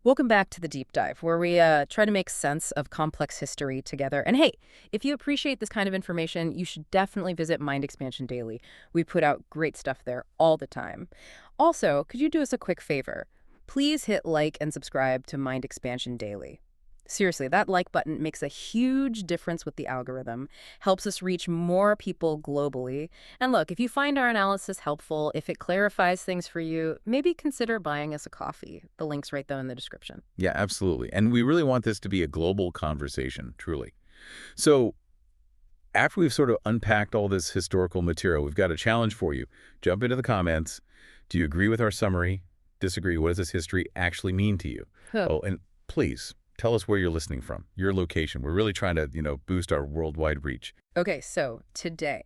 Welcome back to the deep dive, where we try to make sense of complex history together. And hey, if you appreciate this kind of information, you should definitely visit Mind Expansion Daily. We put out great stuff there all the time. Also, could you do us a quick favor? Please hit like and subscribe to Mind Expansion Daily. Seriously, that like button makes a huge difference with the algorithm, helps us reach more people globally. And look, if you find our analysis helpful, if it clarifies things for you, maybe consider buying us a coffee. The link's right there in the description. Yeah, absolutely. And we really want this to be a global conversation, truly. So after we've sort of unpacked all this historical material, we've got a challenge for you. Jump into the comments. Do you agree with our summary? Disagree? What does this history actually mean to you? Huh. Oh, and please tell us where you're listening from, your location. We're really trying to, boost our worldwide reach. Okay, so today,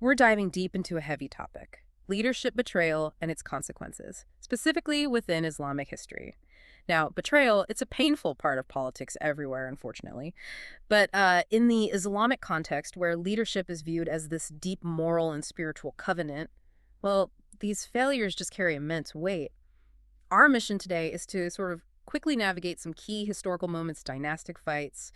we're diving deep into a heavy topic: leadership betrayal and its consequences, specifically within Islamic history. Now, betrayal, it's a painful part of politics everywhere, unfortunately. But in the Islamic context, where leadership is viewed as this deep moral and spiritual covenant, well, these failures just carry immense weight. Our mission today is to sort of quickly navigate some key historical moments, dynastic fights,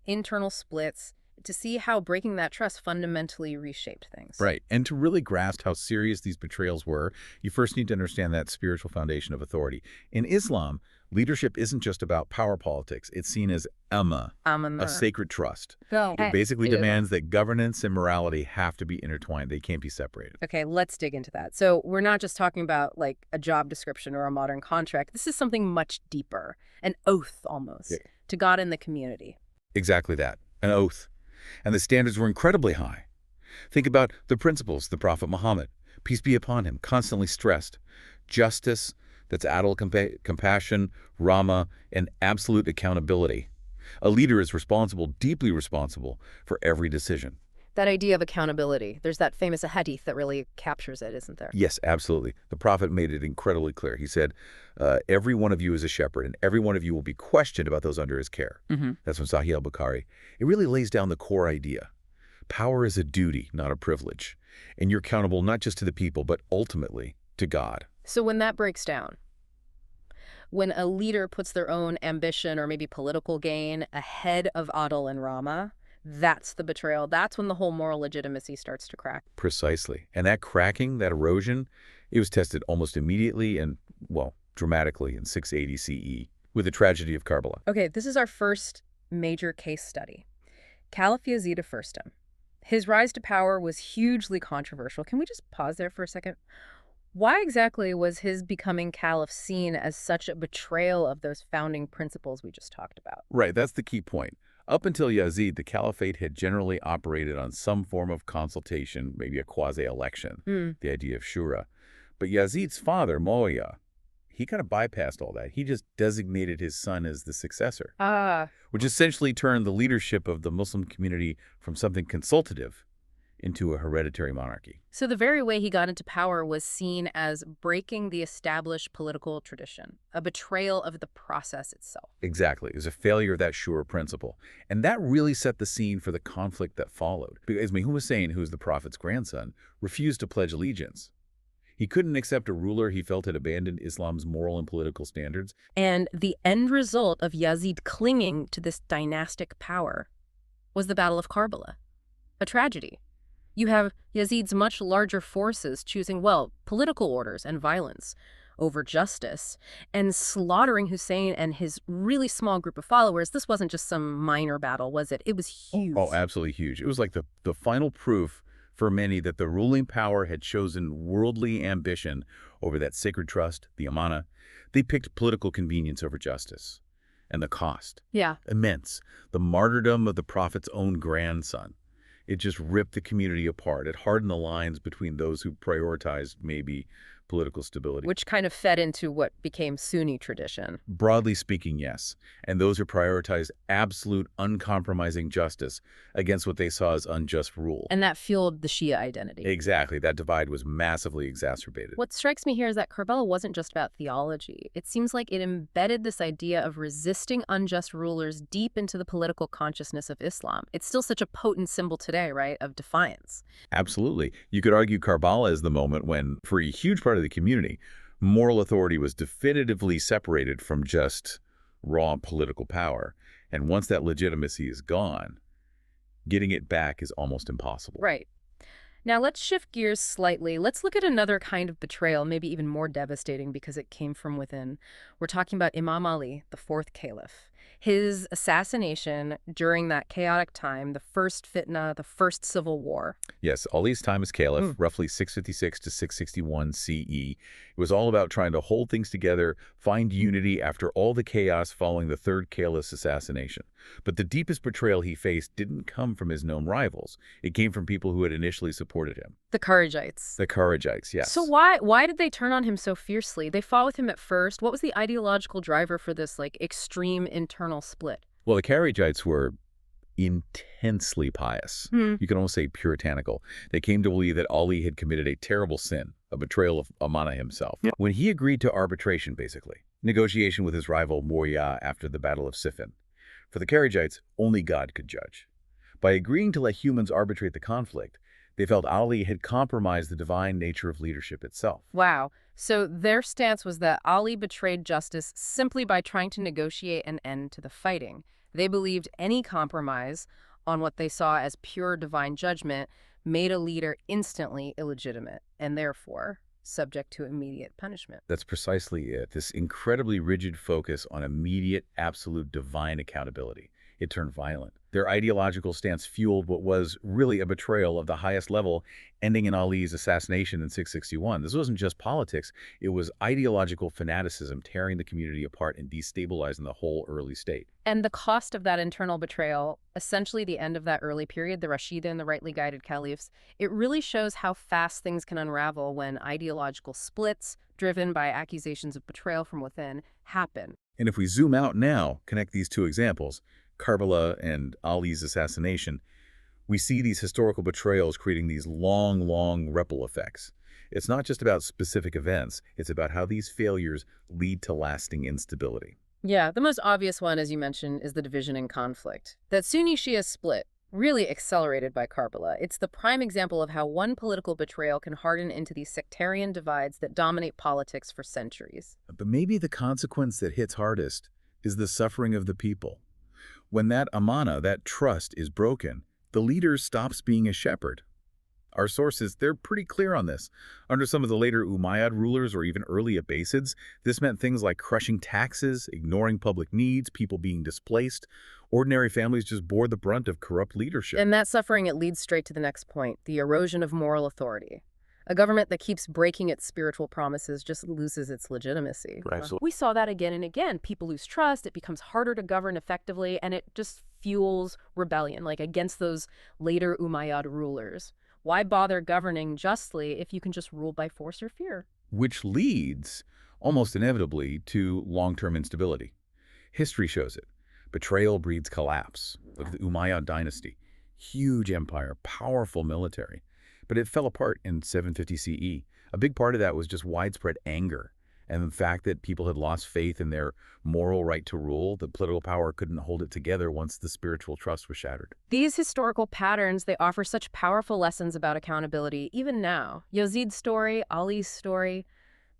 internal splits, to see how breaking that trust fundamentally reshaped things. Right. And to really grasp how serious these betrayals were, you first need to understand that spiritual foundation of authority. In Islam, leadership isn't just about power politics. It's seen as a sacred trust. It basically demands that governance and morality have to be intertwined. They can't be separated. Okay, let's dig into that. So we're not just talking about like a job description or a modern contract. This is something much deeper, an oath almost, to God and the community. Exactly that, an oath. And the standards were incredibly high. Think about the principles the Prophet Muhammad, peace be upon him, constantly stressed. Justice, that's adl, compassion, rahmah, and absolute accountability. A leader is responsible, deeply responsible, for every decision. That idea of accountability, there's that famous hadith that really captures it, isn't there? Yes, absolutely. The Prophet made it incredibly clear. He said, every one of you is a shepherd, and every one of you will be questioned about those under his care. That's from Sahih al-Bukhari. It really lays down the core idea. Power is a duty, not a privilege. And you're accountable not just to the people, but ultimately to God. So when that breaks down, when a leader puts their own ambition or maybe political gain ahead of adl and rahmah, that's the betrayal. That's when the whole moral legitimacy starts to crack. Precisely. And that cracking, that erosion, it was tested almost immediately and, well, dramatically in 680 CE with the tragedy of Karbala. Okay, this is our first major case study. Caliph Yazid of Firstham. His rise to power was hugely controversial. Can we just pause there for a second? Why exactly was his becoming caliph seen as such a betrayal of those founding principles we just talked about? Right, that's the key point. Up until Yazid, the caliphate had generally operated on some form of consultation, maybe a quasi-election, the idea of shura. But Yazid's father, Muawiyah, he kind of bypassed all that. He just designated his son as the successor, which essentially turned the leadership of the Muslim community from something consultative into a hereditary monarchy. So the very way he got into power was seen as breaking the established political tradition, a betrayal of the process itself. Exactly. It was a failure of that shura principle. And that really set the scene for the conflict that followed. Because Imam Hussein, who was the Prophet's grandson, refused to pledge allegiance. He couldn't accept a ruler he felt had abandoned Islam's moral and political standards. And the end result of Yazid clinging to this dynastic power was the Battle of Karbala, a tragedy. You have Yazid's much larger forces choosing, well, political orders and violence over justice, and slaughtering Hussein and his really small group of followers. This wasn't just some minor battle, was it? It was huge. Oh, absolutely huge. It was like the final proof for many that the ruling power had chosen worldly ambition over that sacred trust, the amana. They picked political convenience over justice. And the cost. Yeah. Immense. The martyrdom of the Prophet's own grandson. It just ripped the community apart. It hardened the lines between those who prioritized maybe political stability. Which kind of fed into what became Sunni tradition. Broadly speaking, yes. And those who prioritized absolute, uncompromising justice against what they saw as unjust rule. And that fueled the Shia identity. Exactly. That divide was massively exacerbated. What strikes me here is that Karbala wasn't just about theology. It seems like it embedded this idea of resisting unjust rulers deep into the political consciousness of Islam. It's still such a potent symbol today, right, of defiance. Absolutely. You could argue Karbala is the moment when, for a huge part of the community, Moral authority was definitively separated from just raw political power. And once that legitimacy is gone, getting it back is almost impossible. Right. Now let's shift gears slightly. Let's look at another kind of betrayal, maybe even more devastating because it came from within. We're talking about Imam Ali, the fourth caliph. His assassination during that chaotic time, the first fitna, the first civil war. Yes, Ali's time as caliph, roughly 656 to 661 CE, it was all about trying to hold things together, find unity after all the chaos following the third caliph's assassination. But the deepest betrayal he faced didn't come from his known rivals. It came from people who had initially supported him. The Kharijites. The Kharijites, yes. So why did they turn on him so fiercely? They fought with him at first. What was the ideological driver for this extreme internal split? Well, the Kharijites were intensely pious. You can almost say puritanical. They came to believe that Ali had committed a terrible sin, a betrayal of Amana himself. Yeah. When he agreed to arbitration, basically, negotiation with his rival Muawiyah after the Battle of Siffin, for the Kharijites, only God could judge. By agreeing to let humans arbitrate the conflict, they felt Ali had compromised the divine nature of leadership itself. Wow. So their stance was that Ali betrayed justice simply by trying to negotiate an end to the fighting. They believed any compromise on what they saw as pure divine judgment made a leader instantly illegitimate and therefore subject to immediate punishment. That's precisely it. This incredibly rigid focus on immediate, absolute divine accountability. It turned violent. Their ideological stance fueled what was really a betrayal of the highest level, ending in Ali's assassination in 661. This wasn't just politics. It was ideological fanaticism, tearing the community apart and destabilizing the whole early state. And the cost of that internal betrayal, essentially the end of that early period, the Rashida and the rightly guided caliphs, it really shows how fast things can unravel when ideological splits, driven by accusations of betrayal from within, happen. And if we zoom out now, connect these two examples, Karbala and Ali's assassination, we see these historical betrayals creating these long ripple effects. It's not just about specific events, it's about how these failures lead to lasting instability. Yeah, the most obvious one, as you mentioned, is the division and conflict. That Sunni-Shia split, really accelerated by Karbala. It's the prime example of how one political betrayal can harden into these sectarian divides that dominate politics for centuries. But maybe the consequence that hits hardest is the suffering of the people. When that amana, that trust, is broken, the leader stops being a shepherd. Our sources, they're pretty clear on this. Under some of the later Umayyad rulers or even early Abbasids, this meant things like crushing taxes, ignoring public needs, people being displaced. Ordinary families just bore the brunt of corrupt leadership. And that suffering, it leads straight to the next point, the erosion of moral authority. A government that keeps breaking its spiritual promises just loses its legitimacy. Right. So we saw that again and again. People lose trust, it becomes harder to govern effectively, and it just fuels rebellion, against those later Umayyad rulers. Why bother governing justly if you can just rule by force or fear? Which leads, almost inevitably, to long-term instability. History shows it. Betrayal breeds collapse. Look at the Umayyad dynasty. Huge empire, powerful military. But it fell apart in 750 CE. A big part of that was just widespread anger and the fact that people had lost faith in their moral right to rule. The political power couldn't hold it together once the spiritual trust was shattered. These historical patterns, they offer such powerful lessons about accountability, even now. Yazid's story, Ali's story,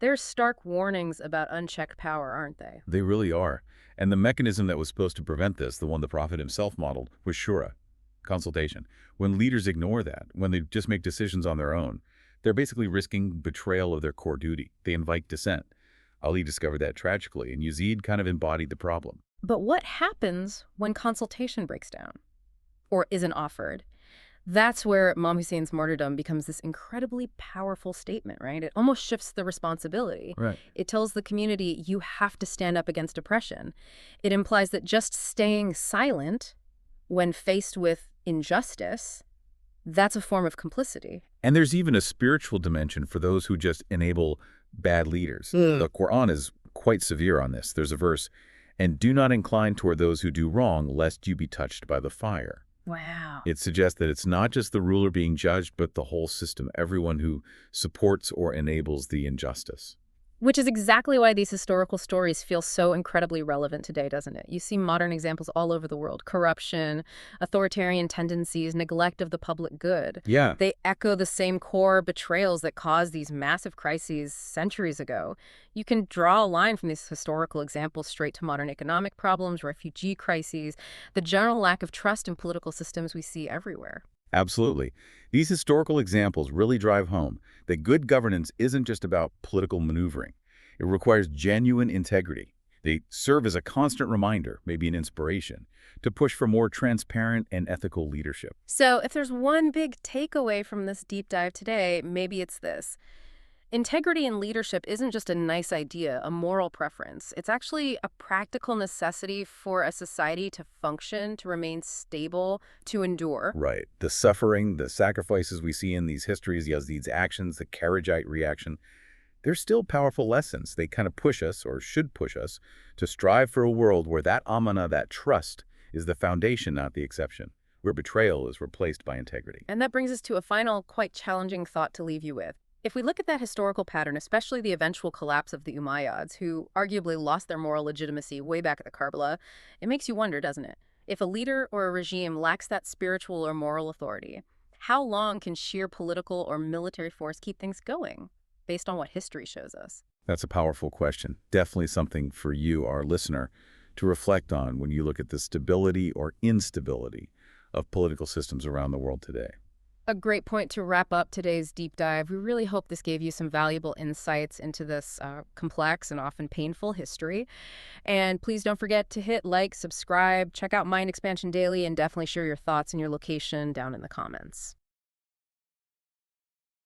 they're stark warnings about unchecked power, aren't they? They really are. And the mechanism that was supposed to prevent this, the one the Prophet himself modeled, was shura, consultation. When leaders ignore that, when they just make decisions on their own, they're basically risking betrayal of their core duty. They invite dissent. Ali discovered that tragically, and Yazid kind of embodied the problem. But what happens when consultation breaks down or isn't offered? That's where Imam Hussein's martyrdom becomes this incredibly powerful statement, right? It almost shifts the responsibility. Right. It tells the community you have to stand up against oppression. It implies that just staying silent when faced with injustice, that's a form of complicity. And there's even a spiritual dimension for those who just enable bad leaders. The Quran is quite severe on this. There's a verse, "And do not incline toward those who do wrong, lest you be touched by the fire." Wow. It suggests that it's not just the ruler being judged, but the whole system, everyone who supports or enables the injustice. Which is exactly why these historical stories feel so incredibly relevant today, doesn't it? You see modern examples all over the world: corruption, authoritarian tendencies, neglect of the public good. Yeah, They echo the same core betrayals that caused these massive crises centuries ago. You can draw a line from these historical examples straight to modern economic problems, refugee crises, the general lack of trust in political systems we see everywhere. absolutely. These historical examples really drive home that good governance isn't just about political maneuvering. It requires genuine integrity. They serve as a constant reminder, maybe an inspiration, to push for more transparent and ethical leadership. So, if there's one big takeaway from this deep dive today, maybe it's this. Integrity in leadership isn't just a nice idea, a moral preference. It's actually a practical necessity for a society to function, to remain stable, to endure. Right. The suffering, the sacrifices we see in these histories, Yazid's actions, the Karaite reaction, they're still powerful lessons. They kind of push us, or should push us, to strive for a world where that amana, that trust, is the foundation, not the exception, where betrayal is replaced by integrity. And that brings us to a final, quite challenging thought to leave you with. If we look at that historical pattern, especially the eventual collapse of the Umayyads, who arguably lost their moral legitimacy way back at the Karbala, it makes you wonder, doesn't it? If a leader or a regime lacks that spiritual or moral authority, how long can sheer political or military force keep things going, based on what history shows us? That's a powerful question. Definitely something for you, our listener, to reflect on when you look at the stability or instability of political systems around the world today. A great point to wrap up today's deep dive. We really hope this gave you some valuable insights into this complex and often painful history. And please don't forget to hit like, subscribe, check out Mind Expansion Daily, and definitely share your thoughts and your location down in the comments.